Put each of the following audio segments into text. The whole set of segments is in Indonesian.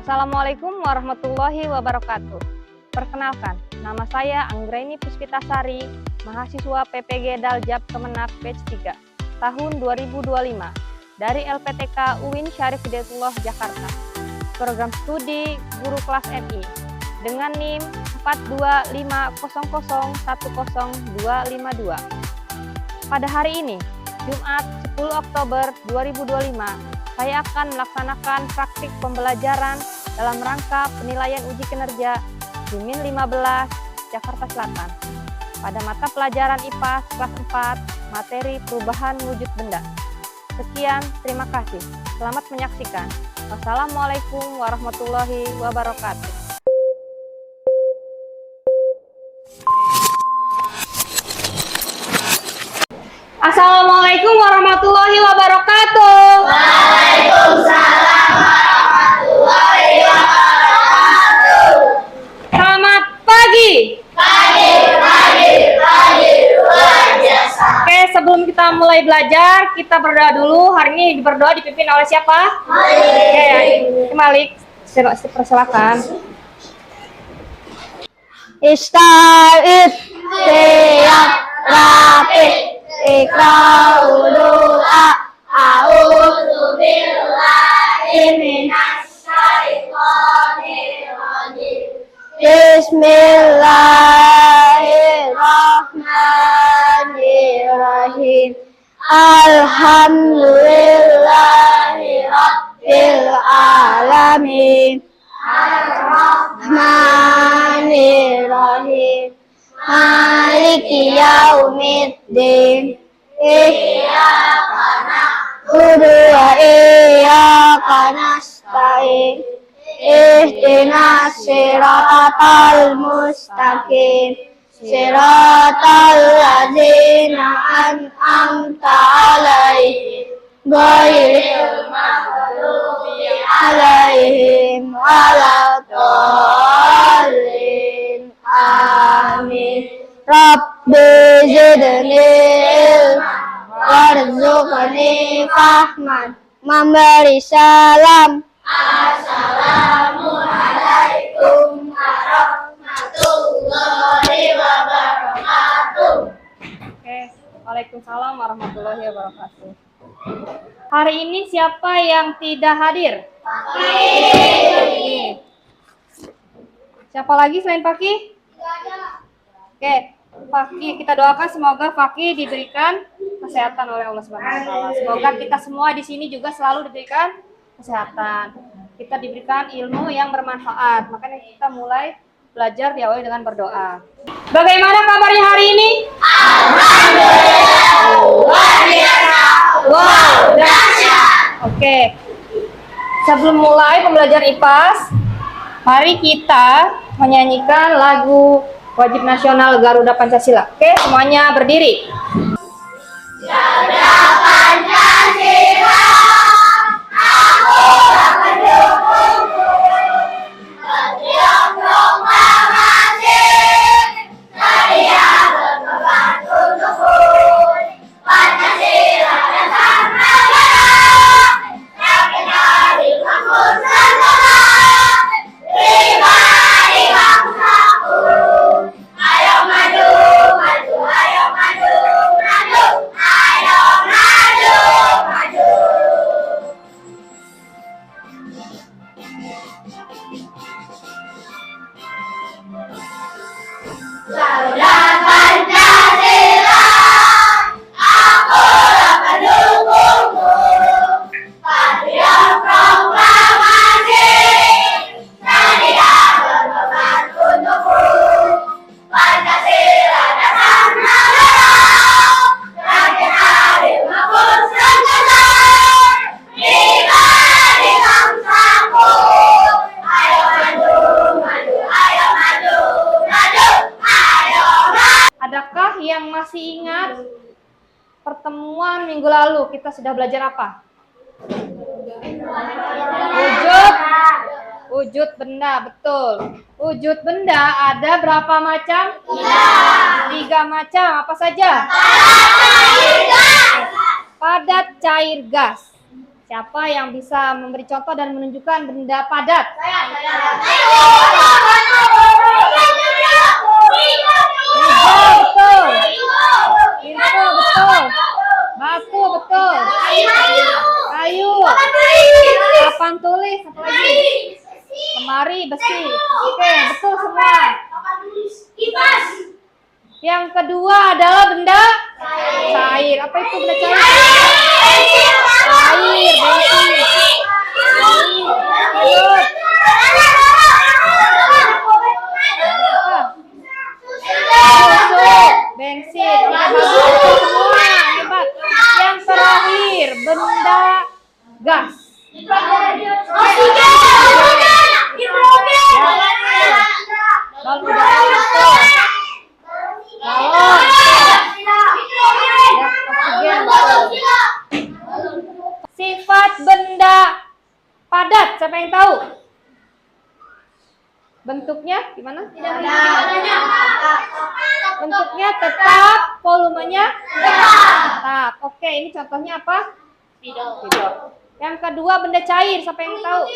Assalamualaikum warahmatullahi wabarakatuh. Perkenalkan, nama saya Anggraini Puspitasari, mahasiswa PPG Daljab Kemenak Batch 3, tahun 2025, dari LPTK UIN Syarif Hidayatullah Jakarta. Program studi Guru Kelas MI, dengan NIM 42500100252. Pada hari ini, Jumat 10 Oktober 2025, saya akan melaksanakan praktik pembelajaran dalam rangka penilaian uji kinerja di Min 15 Jakarta Selatan pada mata pelajaran IPA kelas 4 materi perubahan wujud benda. Sekian, terima kasih. Selamat menyaksikan. Wassalamualaikum warahmatullahi wabarakatuh. Assalamualaikum warahmatullahi wabarakatuh. Waalaikumsalam warahmatullahi wabarakatuh. Selamat pagi. Pagi, luar biasa. Oke, sebelum kita mulai belajar, kita berdoa dulu. Hari ini berdoa dipimpin oleh siapa? Malik. Oke, Malik, persilakan. Ista'id tiap rapih ikra'u doa a'udzu billahi minas syaitonir rajim. Bismillahirrahmanirrahim. Alhamdulillahi rabbil alamin. Ar-Rahmanir-Rahim. Maliki yaumiddin. Iyyaka na'budu wa iyyaka nasta'in. Ihdinas siratal mustaqim. Siratal ladzina an'amta 'alaihim ghairil maghdubi 'alaihim waladdallin. Amin. Rabbi zidni ilman warzuqni fahman. Memberi salam. Assalamualaikum warahmatullahi wabarakatuh. Oke, Waalaikumsalam warahmatullahi wabarakatuh. Hari ini siapa yang tidak hadir? Fakih. Siapa lagi selain Fakih? Oke, Fakih, kita doakan semoga Fakih diberikan kesehatan oleh Allah Subhanahu wa taala. Semoga kita semua di sini juga selalu diberikan kesehatan. Kita diberikan ilmu yang bermanfaat. Makanya kita mulai belajar diawali dengan berdoa. Bagaimana kabarnya hari ini? Alhamdulillah, luar biasa. Wow, dahsyat. Oke. Sebelum mulai pembelajaran IPAS, mari kita menyanyikan lagu wajib nasional Garuda Pancasila. Oke, semuanya berdiri. Garuda Pancasila, aku akan dukungmu. Berjuang proklamasi, karya berkorban untukku. Pancasila dasar negara, yakin dari makmur sempurna. Pribadi bangsaku, ayo maju, maju, ayo maju, maju, ayo maju, maju. Garuda Pancasila, aku akan dukungmu. Patriot proklamasi, karya berkorban untukku. Pancasila dasar negara, yakin adil makmur sempurna. Pribadi bangsaku, ayo maju, maju, ayo maju, maju, ayo maju. Adakah yang masih ingat pertemuan minggu lalu kita sudah belajar apa? Wujud benda, betul. Wujud benda ada berapa macam? 3 macam, apa saja? Padat, cair, gas. Siapa yang bisa memberi contoh dan menunjukkan benda padat? Betul. Pintu betul. Batu betul. Kayu. Papan tulis, apa lagi? Lemari, besi. Oke, betul semua. Yang kedua adalah benda cair. Apa itu benda cair? Air, bensin. Air, bensin. Bagus semua, hebat. Yang terakhir, benda gas. Balon udara betul. Balon. Ya, oksigen betul. Sifat benda padat, siapa yang tahu? Bentuknya gimana? Bentuknya tetap, volumenya tetap. Oke, ini contohnya apa? Spidol. Yang kedua benda cair, siapa yang tahu?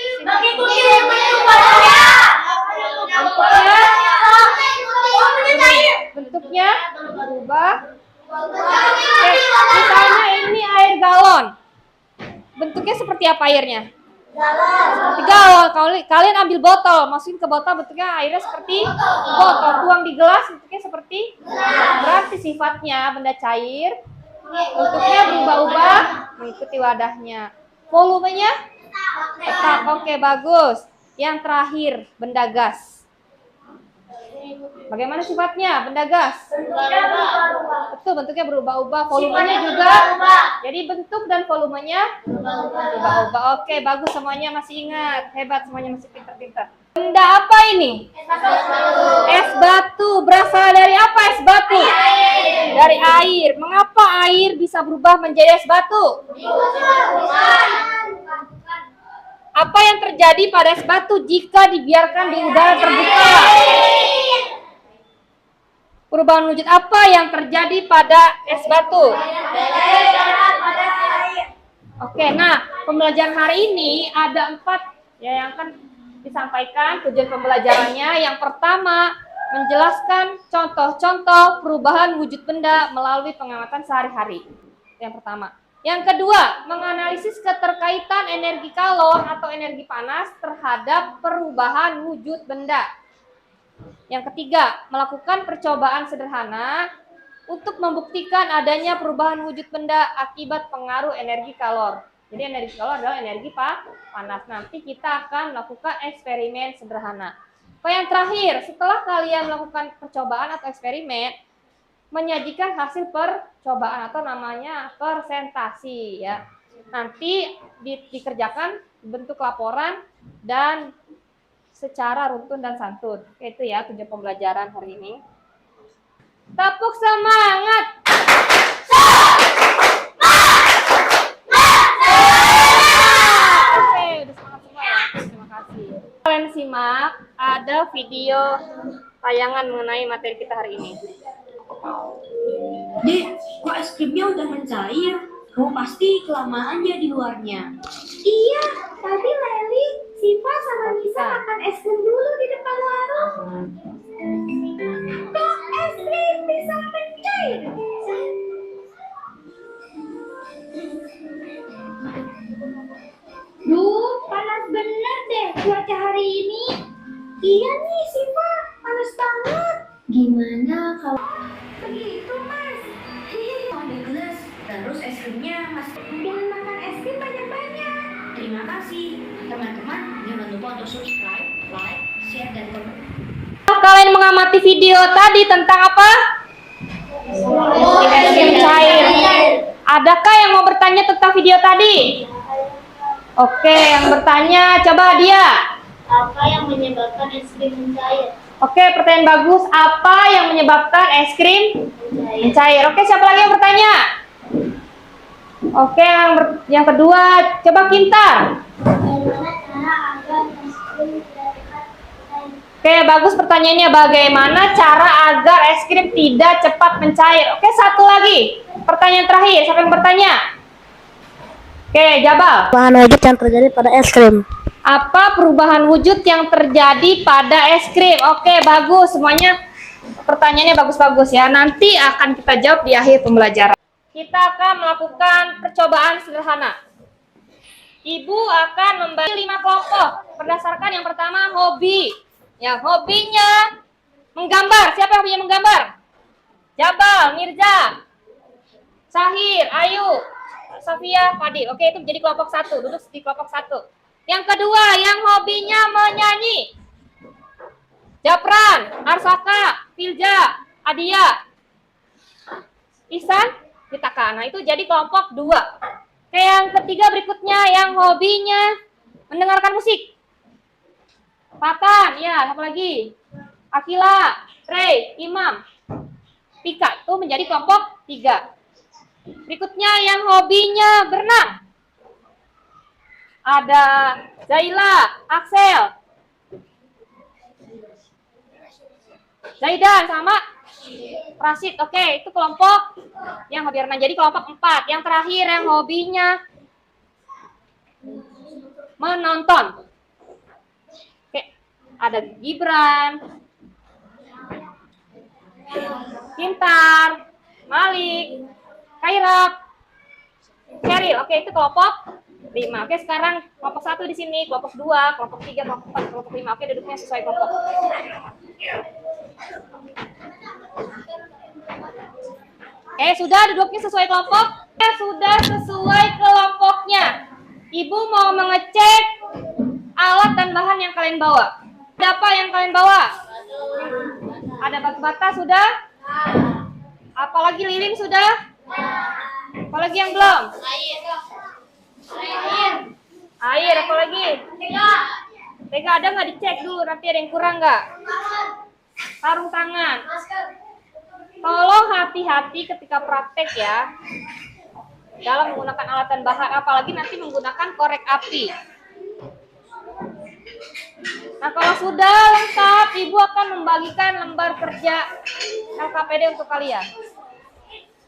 Bentuknya berubah. Oke, misalnya ini air galon. Bentuknya seperti apa airnya? Seperti galon. Kalian ambil botol, masukin ke botol, bentuknya airnya seperti botol. Tuang di gelas, bentuknya seperti. Berarti sifatnya benda cair, bentuknya berubah-ubah mengikuti wadahnya. Volumenya tetap. Oke, bagus. Yang terakhir, benda gas. Bagaimana sifatnya benda gas? Betul, bentuknya berubah-ubah, volumenya juga. Jadi bentuk dan volumenya berubah-ubah. Oke, bagus, semuanya masih ingat. Hebat, semuanya masih pintar-pintar. Benda apa ini? Es batu. Berasal dari apa es batu? Dari air. Mengapa air bisa berubah menjadi es batu? Apa yang terjadi pada es batu jika dibiarkan di udara terbuka? Perubahan wujud apa yang terjadi pada es batu? Oke, nah pembelajaran hari ini ada 4 ya yang akan disampaikan tujuan pembelajarannya. Yang pertama, menjelaskan contoh-contoh perubahan wujud benda melalui pengamatan sehari-hari. Yang pertama. Yang kedua, menganalisis keterkaitan energi kalor atau energi panas terhadap perubahan wujud benda. Yang ketiga, melakukan percobaan sederhana untuk membuktikan adanya perubahan wujud benda akibat pengaruh energi kalor. Jadi energi kalor adalah energi panas. Nanti kita akan melakukan eksperimen sederhana. Yang terakhir, setelah kalian melakukan percobaan atau eksperimen, menyajikan hasil percobaan atau namanya presentasi ya. Nanti dikerjakan bentuk laporan dan secara runtun dan santun. Itu ya tujuan pembelajaran hari ini. Tepuk semangat. Oke, udah semangat semua ya. Terima kasih. Kalian simak, ada video tayangan mengenai materi kita hari ini. Dek, kok es krimnya udah mencair? Kamu pasti kelamaan ya di luarnya. Iya, tadi Leli, Siva sama Nisa makan es krim dulu di depan warung. Kok es krim bisa mencair? Duh, panas bener deh cuaca hari ini. Iya nih Siva, panas banget. Gimana kalau begitu Mas? Ada gelas, terus es krimnya mas. Jangan makan es krim banyak-banyak. Terima kasih teman-teman. Jangan lupa untuk subscribe, like, share, dan komen. Kalian mengamati video tadi tentang apa? Es krim cair. Adakah yang mau bertanya tentang video tadi? Oke, yang bertanya coba dia. Apa yang menyebabkan es krim mencair? Oke, pertanyaan bagus. Apa yang menyebabkan es krim mencair? Oke, siapa lagi yang bertanya? Oke, yang kedua, coba Kintar. Bagaimana cara agar es krim tidak cepat mencair? Oke, bagus pertanyaannya. Bagaimana cara agar es krim tidak cepat mencair? Oke, satu lagi. Pertanyaan terakhir, siapa yang bertanya? Oke, Jabal. Bahan wujud yang terjadi pada es krim. Apa perubahan wujud yang terjadi pada es krim? Oke, bagus. Semuanya pertanyaannya bagus-bagus ya. Nanti akan kita jawab di akhir pembelajaran. Kita akan melakukan percobaan sederhana. Ibu akan membagi 5 kelompok berdasarkan yang pertama hobi. Yang hobinya menggambar. Siapa yang hobinya menggambar? Jabal, Mirza, Sahir, Ayu, Sofia, Fadil. Oke, itu menjadi kelompok 1. Duduk di kelompok 1. Yang kedua, yang hobinya menyanyi. Japran, Arsaka, Filja, Adia, Ihsan, Ditaka. Nah, itu jadi kelompok 2. Oke, yang ketiga berikutnya yang hobinya mendengarkan musik. Fatan, ya, apa lagi? Akila, Rey, Imam, Pika. Itu menjadi kelompok 3. Berikutnya yang hobinya berenang. Ada Zaila, Axel, Zaidan sama Rashid. Oke, itu kelompok yang hobi renang. Jadi kelompok 4. Yang terakhir yang hobinya menonton. Oke, ada Gibran, Pintar, Malik, Kairap, Cheryl. Oke, itu kelompok 5. Oke, sekarang kelompok 1 di sini, kelompok 2, kelompok 3, kelompok 4, kelompok 5. Oke, duduknya sesuai kelompok. Oke, sudah duduknya sesuai kelompok? Sudah sesuai kelompoknya. Ibu mau mengecek alat dan bahan yang kalian bawa. Ada apa yang kalian bawa? Ada batu bata sudah? Apalagi lilin sudah? Apalagi yang belum? Air, apalagi? Tega ada nggak, dicek dulu, nanti ada yang kurang nggak? Sarung tangan. Tolong hati-hati ketika praktek ya, dalam menggunakan alat dan bahan, apalagi nanti menggunakan korek api. Nah, kalau sudah lengkap, Ibu akan membagikan lembar kerja LKPD untuk kalian.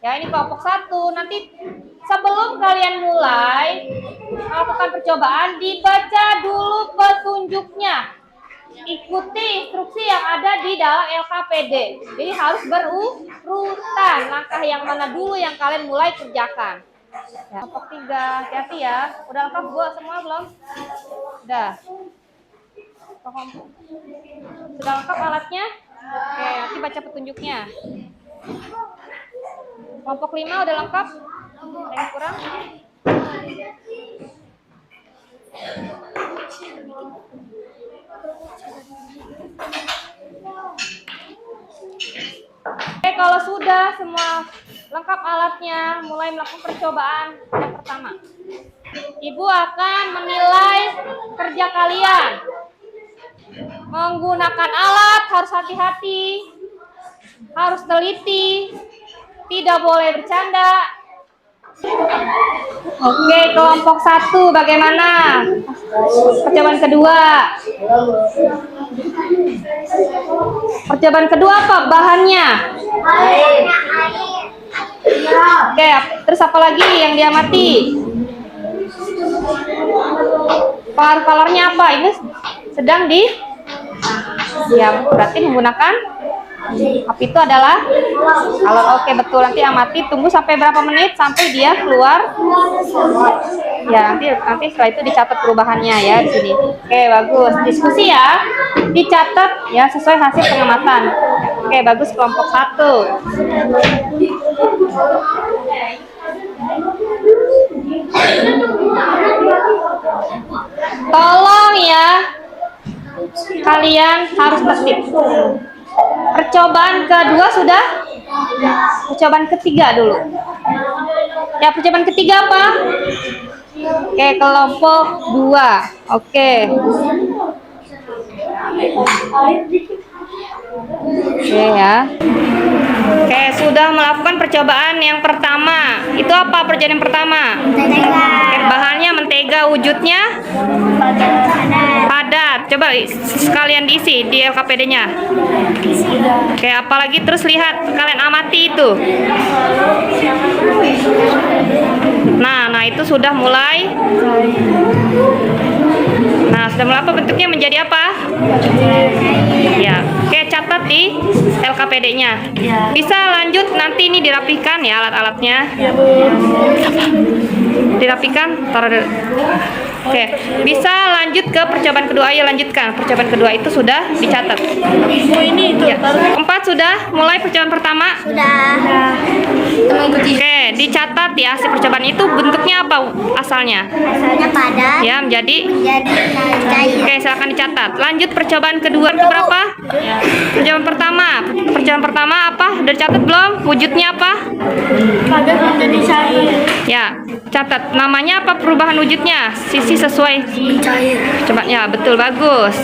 Ya, ini kelompok 1. Nanti sebelum kalian mulai melakukan percobaan, dibaca dulu petunjuknya. Ikuti instruksi yang ada di dalam LKPD. Jadi harus berurutan. Langkah yang mana dulu yang kalian mulai kerjakan. Ya, kelompok 3, hati-hati ya. Udah lengkap semua belum? Udah. Sudah lengkap alatnya? Oke, nanti baca petunjuknya. Kelompok 5 udah lengkap? Ada yang kurang? Oke, kalau sudah semua lengkap alatnya, mulai melakukan percobaan yang pertama. Ibu akan menilai kerja kalian. Menggunakan alat harus hati-hati, harus teliti, tidak boleh bercanda. Oke, kelompok 1 bagaimana? Percobaan kedua. Percobaan kedua apa bahannya? Oke, terus apa lagi yang diamati? Color-colornya apa? Ini sedang di, ya berarti menggunakan api itu adalah color. Oke, betul. Nanti amati, tunggu sampai berapa menit sampai dia keluar. Ya, nanti setelah itu dicatat perubahannya ya di sini. Oke, bagus. Diskusi ya. Dicatat ya sesuai hasil pengamatan. Oke, bagus kelompok 1. Tolong ya, kalian harus tertib. Percobaan kedua sudah? Percobaan ketiga dulu. Ya, percobaan ketiga apa? Oke, kelompok 2. Oke. Oke ya. Oke, sudah melakukan percobaan yang pertama. Itu apa percobaan yang pertama? Oke, bahannya mentega, wujudnya padat. Coba sekalian diisi di LKPD-nya. Oke, apalagi terus lihat, kalian amati itu. Nah Nah, itu sudah mulai. Nah, sudah mulai apa bentuknya menjadi apa? Ya, oke, catat di LKPD-nya. Bisa lanjut nanti ini dirapikan ya alat-alatnya. Dirapikan, taruh dulu. Oke, bisa lanjut ke percobaan kedua. Ayo lanjutkan. Percobaan kedua itu sudah dicatat. Ya. 4 sudah mulai percobaan pertama. Sudah. Oke, dicatat ya hasil percobaan itu bentuknya apa asalnya? Asalnya padat. Ya, menjadi. Jadi cair. Oke, silakan dicatat. Lanjut percobaan kedua itu berapa? Percobaan pertama. Percobaan pertama apa? Udah dicatat belum? Wujudnya apa? Padat menjadi cair. Ya, catat. Namanya apa perubahan wujudnya? Sisi sesuai. Cair. Coba ya, betul, bagus.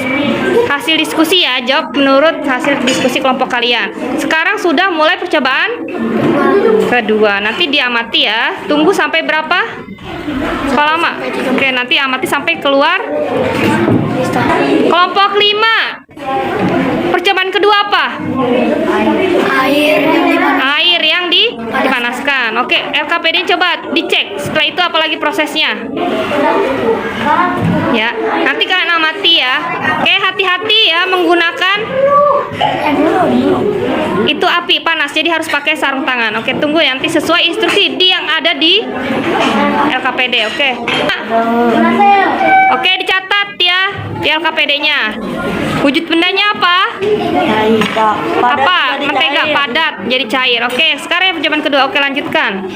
Hasil diskusi ya, jawab menurut hasil diskusi kelompok kalian. Sekarang sudah mulai percobaan kedua. Nanti diamati ya. Tunggu sampai berapa? Berapa lama? Oke, nanti amati sampai keluar. Kelompok 5. Percobaan kedua apa? Air yang dipanaskan. Oke, LKPD coba dicek. Setelah itu apalagi prosesnya? Ya, nanti kalian amati ya. Oke, hati-hati ya menggunakan itu api panas. Jadi harus pakai sarung tangan. Oke, tunggu ya, nanti sesuai instruksi yang ada di LKPD. Oke. Oke, dicatat ya di LKPD-nya. Wujud bendanya apa? Apa? Mentega padat jadi cair. Oke, sekarang yang percobaan kedua. Oke, lanjutkan.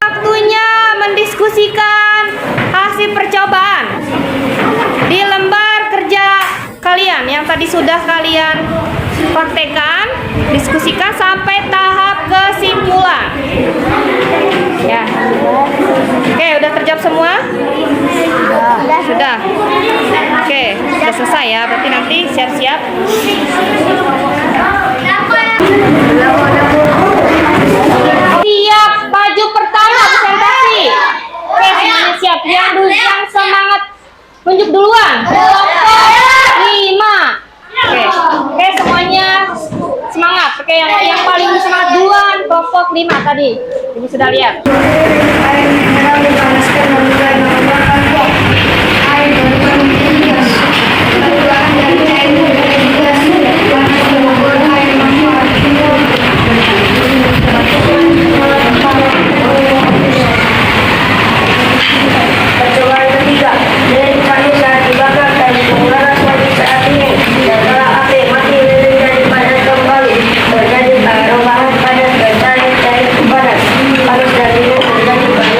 Waktunya mendiskusikan hasil percobaan di lembar kerja kalian yang tadi sudah kalian praktekkan. Diskusikan sampai tahap kesimpulan. Ya. Oke, udah terjawab semua? Sudah. Oke, sudah selesai ya. Berarti nanti siap-siap. Siap, maju pertama presentasi. Oke, semuanya siap. Yang semangat tunjuk duluan. Kelompok 5. Oke, semuanya semangat. Oke, yang paling semangat duluan kelompok 5 tadi. Ibu sudah lihat. Percobaan ketiga, lilin kayu saat dibakar dan menguras wajib saat ini. Dan setelah api mati, lilin jadi padat kembali. Terjadi perubahan padat dan cair dari panas. Panas dan dingin menjadi perubahan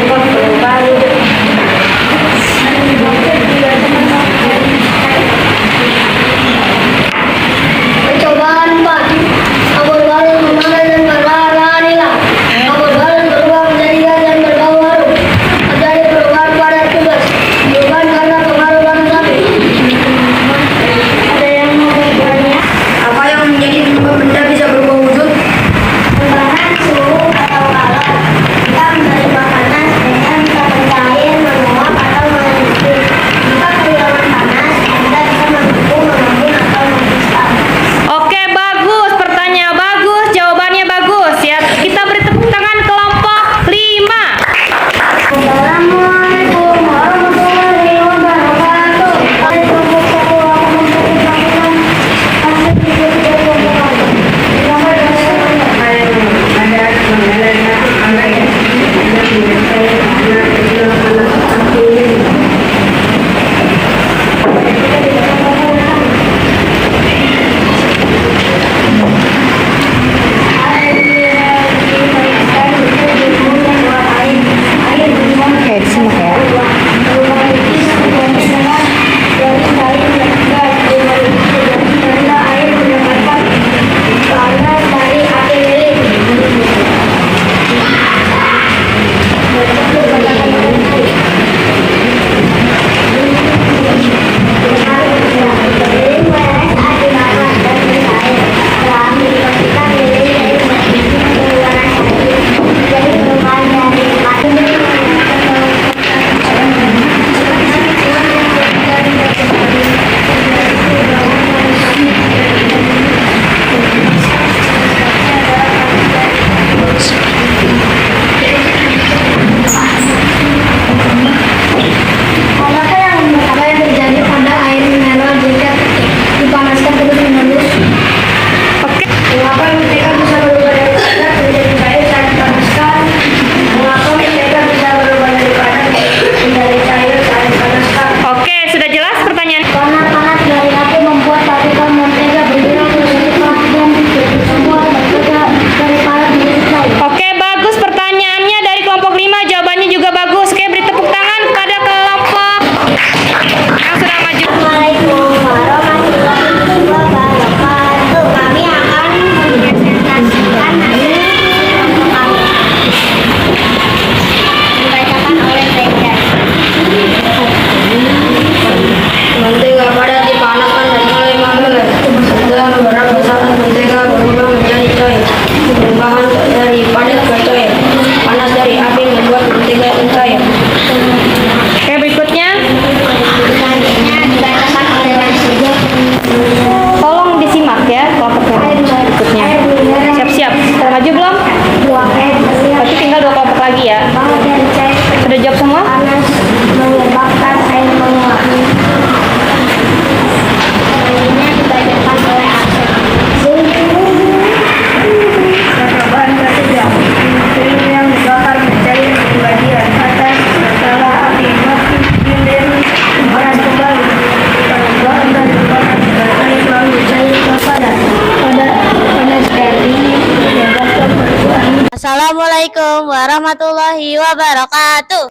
Assalamualaikum warahmatullahi wabarakatuh.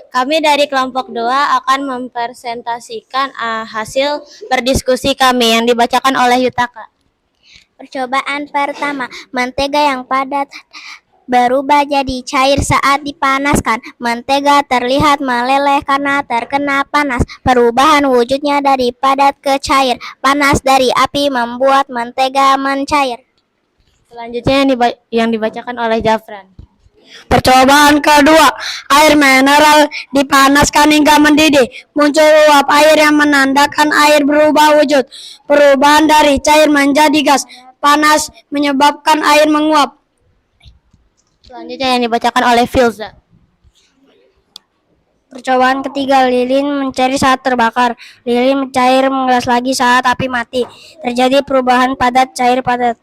Kami dari kelompok 2 akan mempresentasikan hasil berdiskusi kami yang dibacakan oleh Yutaka. Percobaan pertama, mentega yang padat berubah jadi cair saat dipanaskan. Mentega terlihat meleleh karena terkena panas. Perubahan wujudnya dari padat ke cair. Panas dari api membuat mentega mencair. Selanjutnya yang dibacakan oleh Jafran. Percobaan kedua, air mineral dipanaskan hingga mendidih. Muncul uap air yang menandakan air berubah wujud. Perubahan dari cair menjadi gas. Panas menyebabkan air menguap. Selanjutnya yang dibacakan oleh Filza. Percobaan ketiga, lilin mencair saat terbakar. Lilin mencair mengeras lagi saat api mati. Terjadi perubahan padat cair padat.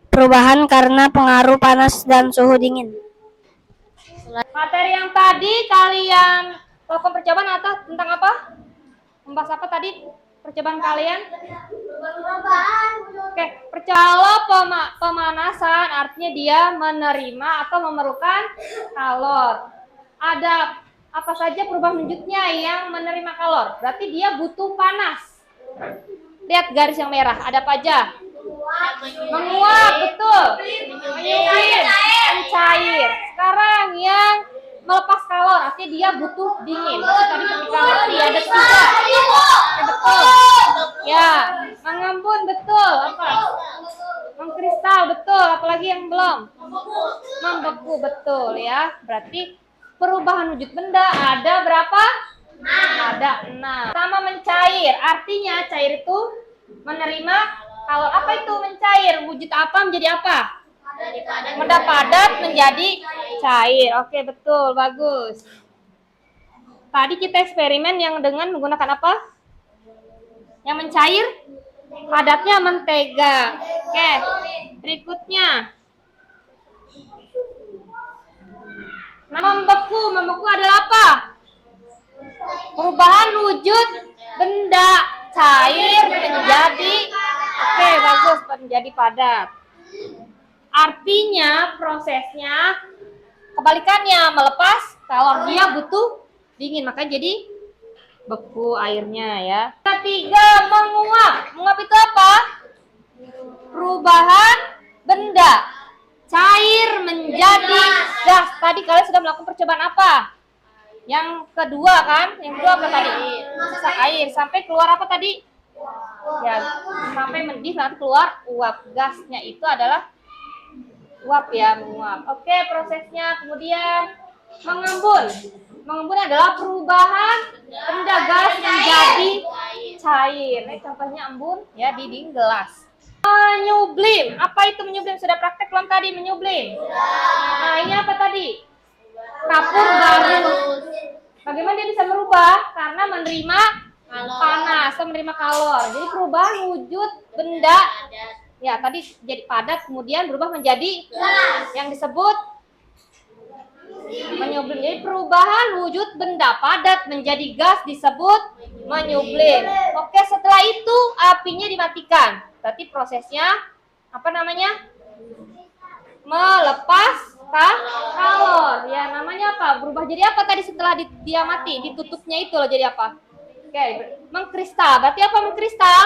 Perubahan karena pengaruh panas dan suhu dingin. Materi yang tadi kalian lakukan percobaan atas tentang apa? Membahas apa tadi percobaan kalian? Oke, kalau pemanasan artinya dia menerima atau memerlukan kalor. Ada apa saja perubahan wujudnya yang menerima kalor? Berarti dia butuh panas. Lihat garis yang merah, ada apa aja? Menguap, betul. Menyublim, mencair. Sekarang yang melepas kalor, artinya dia butuh dingin. Berarti tadi ketika mati ada 3. Betul. Ya, mengembun, betul. Apa? Mengkristal, betul. Apalagi yang belum? Membeku, betul ya. Berarti perubahan wujud benda ada berapa? Ada 6. Sama mencair, artinya cair itu menerima kalor. Apa itu mencair? Wujud apa menjadi apa? Benda padat menjadi cair. Oke, betul, bagus. Tadi kita eksperimen yang dengan menggunakan apa? Yang mencair? Padatnya mentega. Oke, berikutnya. Membeku adalah apa? Perubahan wujud benda cair menjadi bagus, menjadi padat. Artinya prosesnya kebalikannya, melepas kalor, dia butuh dingin, makanya jadi beku airnya ya. Ketiga, menguap. Menguap itu apa? Perubahan benda cair menjadi gas. Tadi kalian sudah melakukan percobaan apa? Yang kedua kan? Yang kedua apa tadi? Masak air. Sampai keluar apa tadi? Ya, sampai mendidih nanti keluar uap. Gasnya itu adalah uap ya, menguap. Oke, prosesnya kemudian mengembun. Mengembun adalah perubahan benda gas menjadi cair. Ini contohnya embun ya di dinding gelas. Menyublim. Apa itu menyublim? Sudah praktek belum tadi menyublim? Nah, ini apa tadi? Kapur baru. Bagaimana dia bisa merubah? Karena menerima panas atau menerima kalor. Jadi perubahan wujud benda ya tadi jadi padat kemudian berubah menjadi yang disebut menyublim. Jadi perubahan wujud benda padat menjadi gas disebut menyublim. Oke, setelah itu apinya dimatikan. Berarti prosesnya apa namanya? Melepas kalor. Ya, namanya apa? Berubah jadi apa tadi setelah dia mati? Ditutupnya itu loh jadi apa? Oke, mengkristal. Berarti apa mengkristal?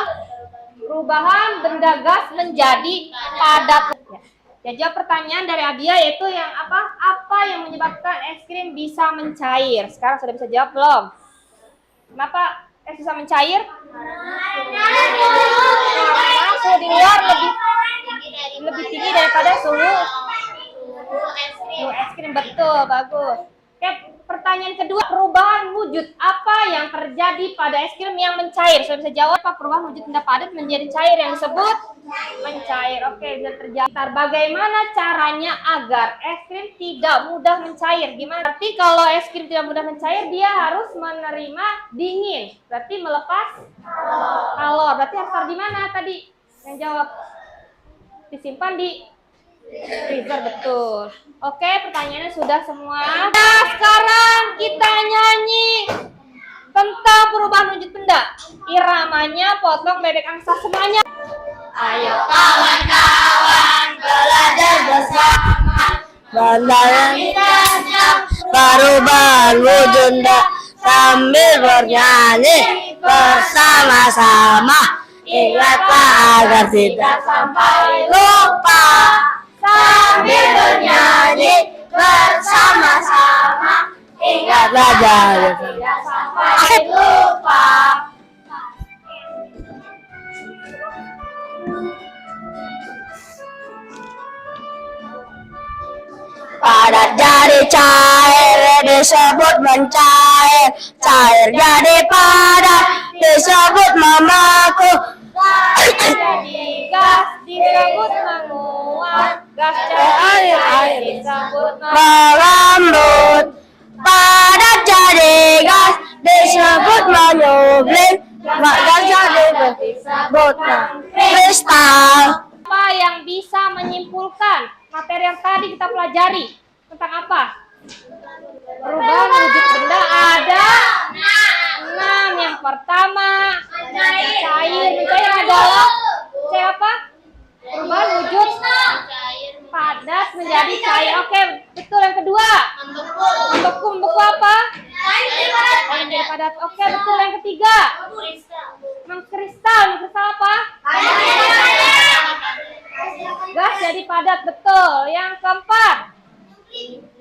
Perubahan benda gas menjadi padat. Ya, jawab pertanyaan dari Abia yaitu yang apa? Apa yang menyebabkan es krim bisa mencair? Sekarang sudah bisa jawab belum? Kenapa es bisa mencair? Karena suhu di luar lebih tinggi daripada suhu es krim. Betul, bagus. Oke, pertanyaan kedua, perubahan wujud apa yang terjadi pada es krim yang mencair? Sudah bisa jawab apa perubahan wujud benda padat menjadi cair yang disebut mencair? Oke, bisa terjadi. Bagaimana caranya agar es krim tidak mudah mencair? Gimana? Berarti kalau es krim tidak mudah mencair, dia harus menerima dingin. Berarti melepas kalor. Berarti harus taruh di mana tadi? Yang jawab disimpan di freezer, betul. Oke, pertanyaannya sudah semua. Nah, sekarang kita nyanyi tentang perubahan wujud benda. Iramanya potong bebek angsa semuanya. Ayo kawan-kawan belajar bersama. dan perubahan wujud sambil bernyanyi bersama-sama. Ingatlah agar tidak sampai lupa sambil bernyanyi bersama-sama. Ingatlah jangan tidak sampai lupa. Padat jadi cair disebut mencair, cair jadi padat disebut memaku. Jadi gas disebut menguap, gas jadi air disebut melambut. Padat jadi gas disebut menyublim, gas jadi disebut kristal. Apa yang bisa menyimpulkan materi yang tadi kita pelajari tentang apa? Perubahan wujud benda ada 6. Yang pertama cair. Cair adalah apa? Perubahan wujud padat menjadi cair. Oke, betul. Yang kedua membeku. Membeku apa? Menjadi padat. Oke, betul. Yang ketiga mengkristal. Mengkristal apa? Gas jadi padat. Betul. Yang keempat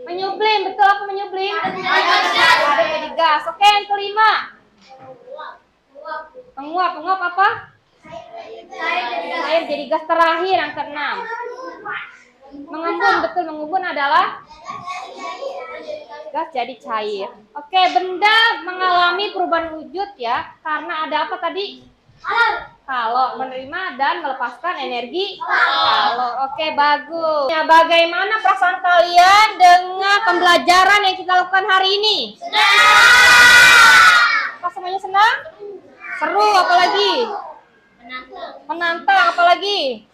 menyublim. Betul. Apa menyublim? Padat jadi gas. Oke, yang kelima menguap. Menguap apa? Air jadi gas. Terakhir yang keenam mengembun. Betul. Mengembun adalah gas jadi cair. Oke, benda mengalami perubahan wujud ya karena ada apa tadi? Kalor, menerima dan melepaskan energi kalor. Oke, bagus. Ya, bagaimana perasaan kalian dengan pembelajaran yang kita lakukan hari ini? Apa semuanya senang? Seru, apalagi? Menantang, apalagi?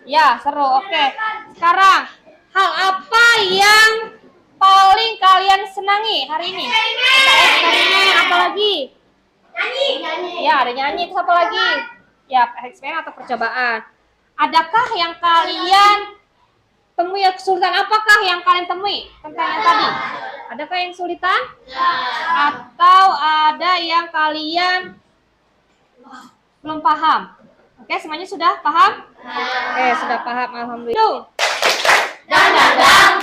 Ya, seru. Oke. Sekarang, hal apa yang paling kalian senangi hari ini? Eksperimen, apalagi? Nyanyi. Ya, ada nyanyi. Terus apa lagi? Ya, eksperimen atau percobaan. Adakah yang kalian temui kesulitan? Apakah yang kalian temui tentang yang tadi? Adakah yang kesulitan? Atau ada yang kalian belum paham? Oke, semuanya sudah paham? Oke, sudah paham. Alhamdulillah. Dang dang dang,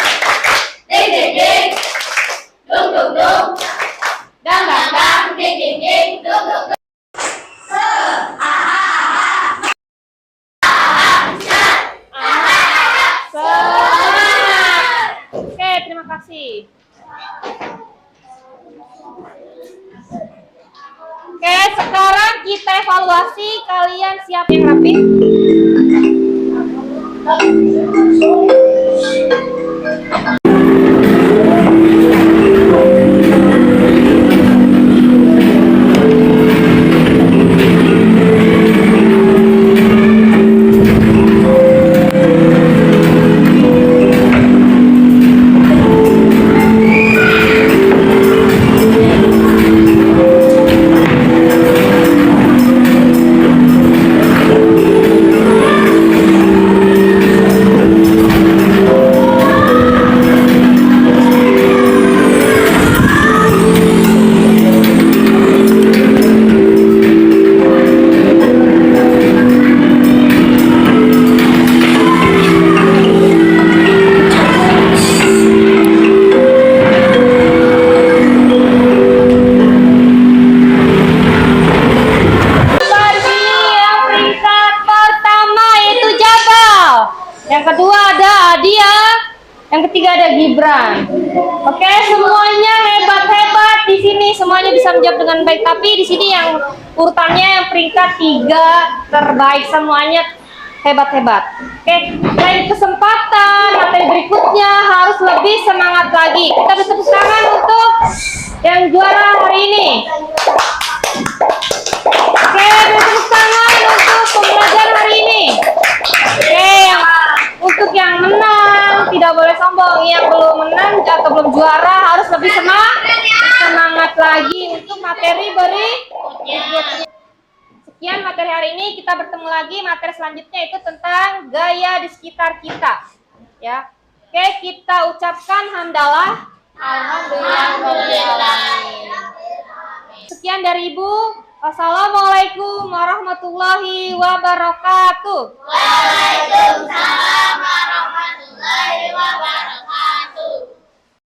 ding ding ding, dung dung dung, dang dang dang, ding ding ding, dung dung dung. Semangat. Oke, terima kasih. Oke, sekarang kita evaluasi. Kalian siap yang rapi? Yang kedua ada Adia, yang ketiga ada Gibran. Oke, semuanya hebat-hebat di sini, semuanya bisa menjawab dengan baik. Tapi di sini yang urutannya yang peringkat 3 terbaik, semuanya hebat-hebat. Oke, lain kesempatan materi berikutnya harus lebih semangat lagi. Kita bertepuk tangan untuk yang juara hari ini. Oke, bertepuk tangan untuk pembelajaran hari ini. Oke, untuk yang menang tidak boleh sombong, yang belum menang atau belum juara harus lebih semangat lagi untuk materi berikutnya. Sekian materi hari ini, kita bertemu lagi materi selanjutnya itu tentang gaya di sekitar kita. Ya. Oke. Oke, kita ucapkan hamdalah. Alhamdulillah. Sekian dari Ibu. Wassalamualaikum warahmatullahi wabarakatuh. Waalaikumsalam warahmatullahi wabarakatuh.